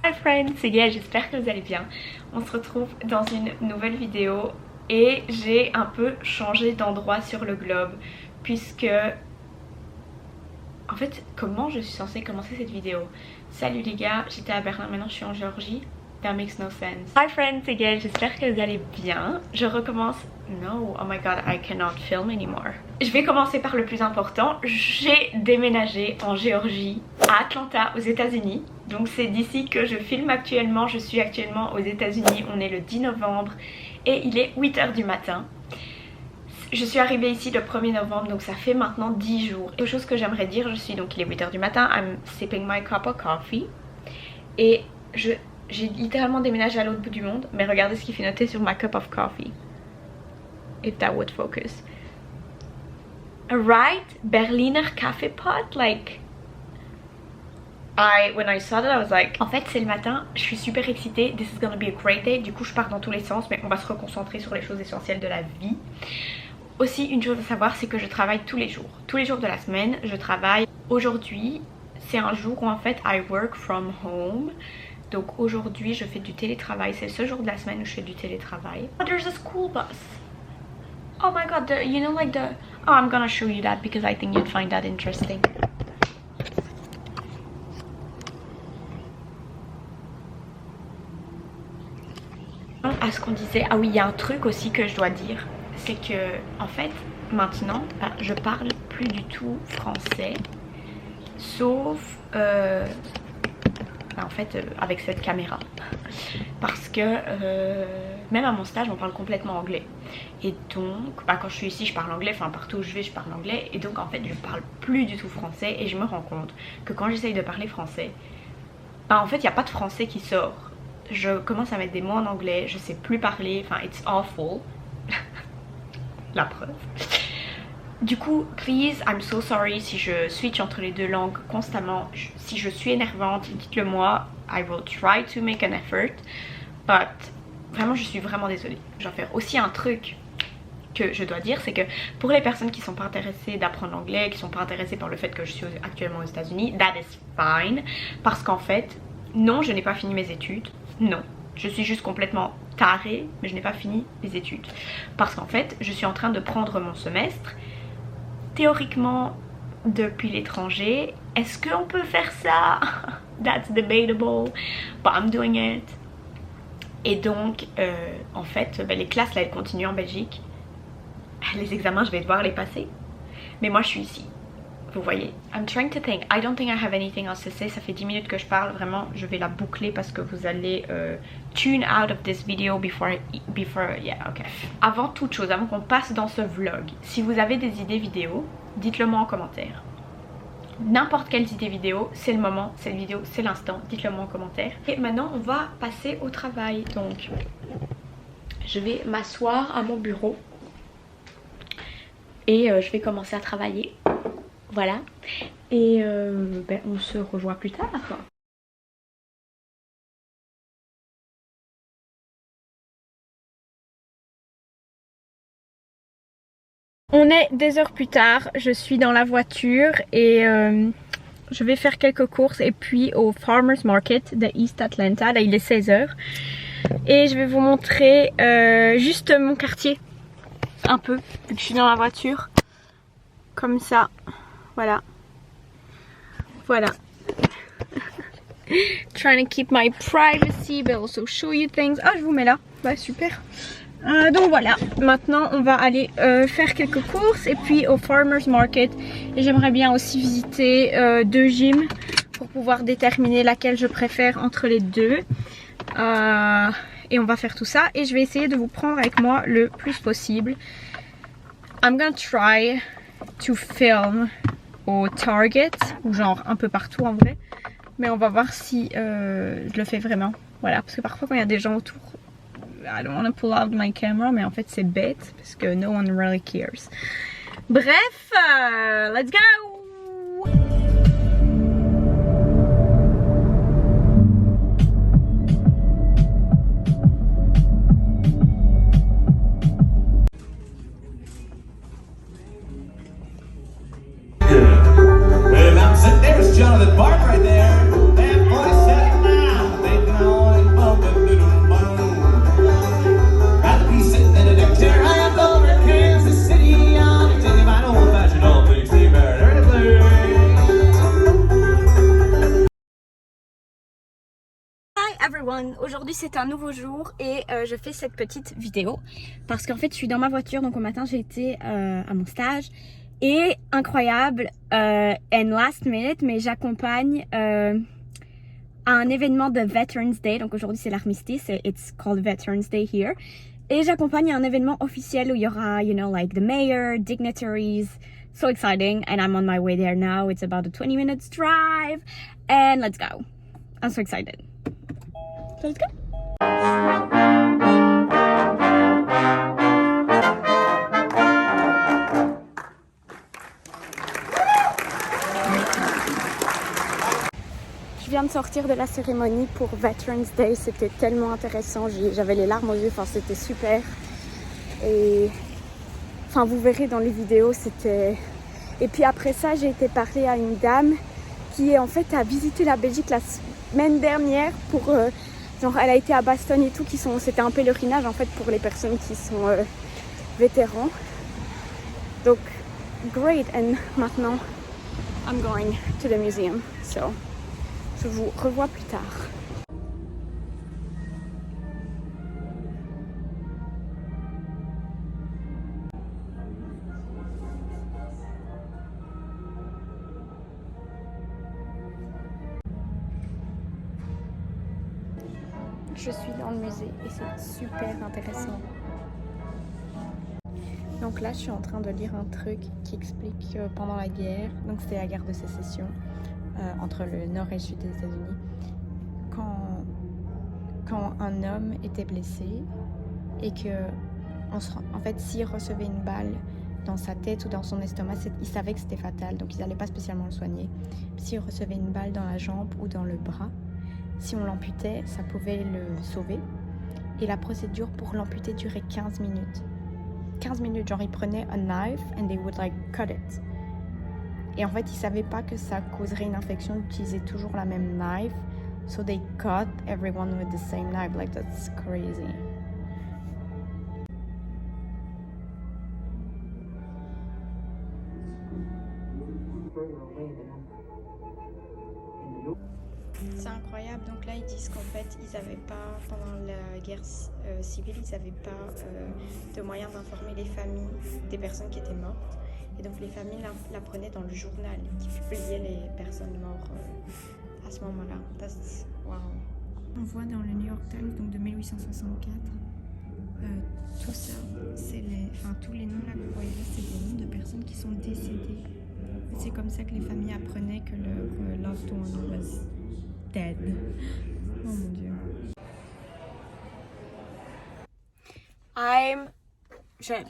Hi friends, c'est Gaëlle, j'espère que vous allez bien. On se retrouve dans une nouvelle vidéo et j'ai un peu changé d'endroit sur le globe puisque... En fait, comment je suis censée commencer cette vidéo? Salut les gars, j'étais à Berlin, maintenant je suis en Géorgie. That makes no sense. Hi friends, c'est Gaëlle, j'espère que vous allez bien. Je recommence... No, oh my god, I cannot film anymore. Je vais commencer par le plus important. J'ai déménagé en Géorgie, à Atlanta, aux États-Unis. Donc c'est d'ici que je filme actuellement. Je suis actuellement aux États-Unis. On est le 10 novembre et il est 8 h du matin. Je suis arrivée ici le 1er novembre, donc ça fait maintenant 10 jours. Quelque chose que j'aimerais dire, il est 8 h du matin. I'm sipping my cup of coffee. Et j'ai littéralement déménagé à l'autre bout du monde. Mais regardez ce qui fait noter sur ma cup of coffee. If that would focus. Right? Berliner Kaffeepot? Like... when I saw that, I was like... En fait, c'est le matin, je suis super excitée. This is gonna be a great day. Du coup, je pars dans tous les sens, mais on va se reconcentrer sur les choses essentielles de la vie. Aussi, une chose à savoir, c'est que je travaille tous les jours. Tous les jours de la semaine, je travaille. Aujourd'hui, c'est un jour où en fait, I work from home. Donc aujourd'hui, je fais du télétravail. C'est le seul jour de la semaine où je fais du télétravail. Oh, there's a school bus. Oh my god, you know like the... Oh, I'm gonna show you that because I think you'd find that interesting. À ce qu'on disait, ah oui, il y a un truc aussi que je dois dire. C'est que, en fait, maintenant, je parle plus du tout français. Sauf... en fait avec cette caméra parce que même à mon stage on parle complètement anglais et donc quand je suis ici je parle anglais, enfin partout où je vais je parle anglais et donc en fait je parle plus du tout français et je me rends compte que quand j'essaye de parler français en fait il n'y a pas de français qui sort. Je commence à mettre des mots en anglais, je sais plus parler, enfin it's awful. La preuve. Du coup, please, I'm so sorry si je switch entre les deux langues constamment. Si je suis énervante, dites-le moi. I will try to make an effort. But vraiment, je suis vraiment désolée. Je dois faire aussi un truc que je dois dire, c'est que pour les personnes qui sont pas intéressées d'apprendre l'anglais, qui sont pas intéressées par le fait que je suis actuellement aux États-Unis, that is fine. Parce qu'en fait, non, je n'ai pas fini mes études. Non. Je suis juste complètement tarée, mais je n'ai pas fini mes études. Parce qu'en fait, je suis en train de prendre mon semestre. Théoriquement depuis l'étranger. Est-ce qu'on peut faire ça? That's debatable, but I'm doing it. Et donc en fait les classes là elles continuent en Belgique. Les examens je vais devoir les passer. Mais moi je suis ici. Vous voyez, I'm trying to think. I don't think I have anything else to say. Ça fait 10 minutes que je parle. Vraiment, je vais la boucler parce que vous allez tune out of this video before yeah, ok. Avant toute chose, avant qu'on passe dans ce vlog, si vous avez des idées vidéo, dites-le moi en commentaire. N'importe quelle idée vidéo, c'est le moment, c'est le vidéo, c'est l'instant. Dites-le moi en commentaire. Et maintenant, on va passer au travail. Donc, je vais m'asseoir à mon bureau et je vais commencer à travailler. Voilà, et on se revoit plus tard. On est des heures plus tard, je suis dans la voiture et je vais faire quelques courses et puis au Farmers Market de East Atlanta, là il est 16 h. Et je vais vous montrer juste mon quartier, un peu, vu que je suis dans la voiture, comme ça. Voilà. Voilà. Trying to keep my privacy but also show you things. Ah, je vous mets là. Bah super. Donc voilà. Maintenant on va aller faire quelques courses et puis au Farmers Market. Et j'aimerais bien aussi visiter 2 gyms pour pouvoir déterminer laquelle je préfère entre les deux. Et on va faire tout ça. Et je vais essayer de vous prendre avec moi le plus possible. I'm gonna try to film au Target ou genre un peu partout en vrai, mais on va voir si je le fais vraiment. Voilà, parce que parfois quand il y a des gens autour, I don't want to pull out my camera, mais en fait c'est bête parce que no one really cares. Bref, let's go. Jonathan Park right there. That boy said, nah, they everyone, aujourd'hui c'est un nouveau jour et je fais cette petite vidéo parce qu'en fait je suis dans ma voiture, donc au matin j'ai été à mon stage et incroyable, and last minute, mais j'accompagne à un événement de Veterans Day, donc aujourd'hui c'est l'armistice, it's called Veterans Day here, et j'accompagne à un événement officiel où il y aura, you know, like the mayor, dignitaries. So exciting, and I'm on my way there now. It's about a 20 minutes drive, and let's go. I'm so excited. So let's go. Je viens de sortir de la cérémonie pour Veterans Day. C'était tellement intéressant. J'avais les larmes aux yeux. Enfin, c'était super. Et enfin, vous verrez dans les vidéos, c'était... Et puis après ça, j'ai été parler à une dame qui en fait a visité la Belgique la semaine dernière pour... genre, elle a été à Bastogne et tout, c'était un pèlerinage en fait pour les personnes qui sont vétérans. Donc, great. And maintenant, I'm going to the museum. So, je vous revois plus tard. Je suis dans le musée et c'est super intéressant. Donc là, je suis en train de lire un truc qui explique que pendant la guerre, donc c'était la guerre de sécession entre le nord et le sud des États-Unis, quand un homme était blessé et que, en fait, s'il recevait une balle dans sa tête ou dans son estomac, il savait que c'était fatal, donc ils n'allaient pas spécialement le soigner. S'il recevait une balle dans la jambe ou dans le bras, si on l'amputait, ça pouvait le sauver. Et la procédure pour l'amputer durait 15 minutes. 15 minutes, genre ils prenaient un knife and they would like cut it. Et en fait, ils savaient pas que ça causerait une infection d'utiliser toujours la même knife. So they cut everyone with the same knife. Like, that's crazy. C'est incroyable, donc là ils disent qu'en fait ils n'avaient pas, pendant la guerre civile, ils n'avaient pas de moyens d'informer les familles des personnes qui étaient mortes. Et donc les familles l'apprenaient dans le journal qui publiait les personnes mortes à ce moment-là. Wow. On voit dans le New York Times, donc de 1864, tout ça, tous les noms là que vous voyez là, c'est des noms de personnes qui sont décédées. C'est comme ça que les familles apprenaient que leur loved one was dead. Oh mon dieu.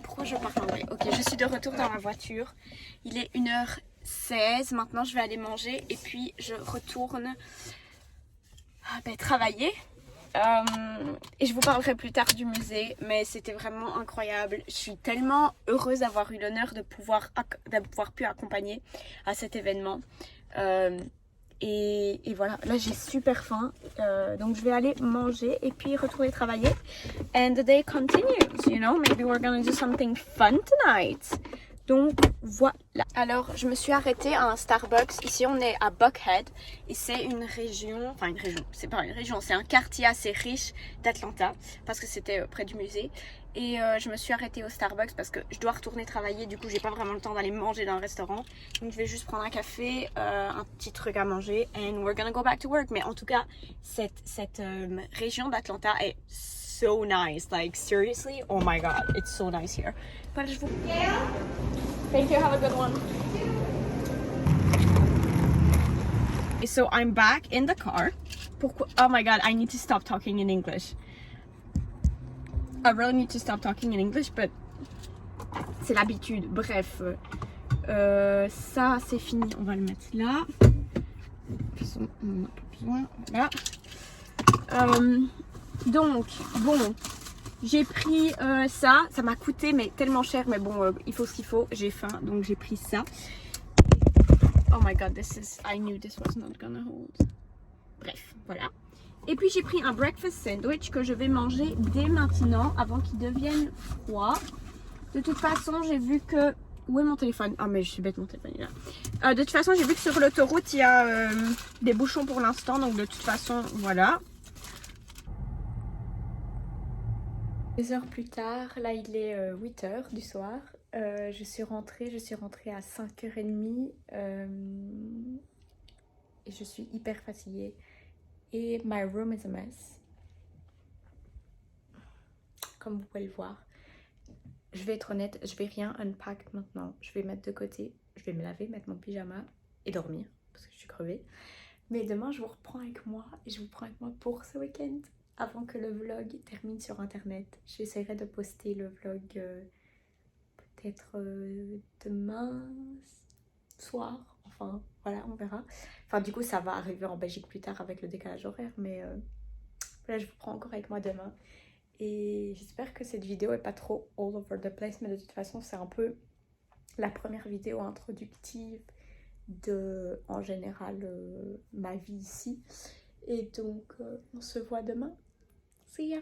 Pourquoi je parle anglais? Ok, je suis de retour dans ma voiture. Il est 1h16. Maintenant, je vais aller manger et puis je retourne travailler. Et je vous parlerai plus tard du musée, mais c'était vraiment incroyable. Je suis tellement heureuse d'avoir eu l'honneur de pouvoir pu accompagner à cet événement. Et voilà, là j'ai super faim, donc je vais aller manger et puis retourner travailler. And the day continues, you know, maybe we're gonna do something fun tonight. Donc voilà. Alors je me suis arrêtée à un Starbucks. Ici on est à Buckhead et c'est une région, c'est pas une région, c'est un quartier assez riche d'Atlanta parce que c'était près du musée. Et je me suis arrêtée au Starbucks parce que je dois retourner travailler, du coup j'ai pas vraiment le temps d'aller manger dans un restaurant. Donc je vais juste prendre un café, un petit truc à manger and we're gonna go back to work. Mais en tout cas cette région d'Atlanta est so nice, like seriously, oh my god, it's so nice here. But je vous... Thank you, have a good one. So I'm back in the car. Oh my god, I need to stop talking in English. I really need to stop talking in English, but c'est l'habitude. Bref, ça c'est fini, on va le mettre là. On n'en a pas besoin, voilà. Donc, bon, j'ai pris ça m'a coûté mais tellement cher, mais bon, il faut ce qu'il faut, j'ai faim, donc j'ai pris ça. Oh my god, I knew this was not gonna hold. Bref, voilà. Et puis j'ai pris un breakfast sandwich que je vais manger dès maintenant avant qu'il devienne froid. De toute façon, j'ai vu que... Où est mon téléphone? Ah mais je suis bête, mon téléphone est là. De toute façon, j'ai vu que sur l'autoroute, il y a des bouchons pour l'instant. Donc de toute façon, voilà. 2 heures plus tard, là il est 8 heures du soir. Je suis rentrée à 5h30 et je suis hyper fatiguée. Et my room is a mess. Comme vous pouvez le voir. Je vais être honnête, je vais rien unpack maintenant. Je vais mettre de côté, je vais me laver, mettre mon pyjama et dormir parce que je suis crevée. Mais demain, je vous reprends avec moi et je vous prends avec moi pour ce week-end avant que le vlog termine sur internet. J'essaierai de poster le vlog peut-être demain soir. Enfin, voilà, on verra. Enfin, du coup, ça va arriver en Belgique plus tard avec le décalage horaire, mais là, je vous prends encore avec moi demain. Et j'espère que cette vidéo est pas trop all over the place, mais de toute façon, c'est un peu la première vidéo introductive de, en général, ma vie ici. Et donc, on se voit demain. See ya!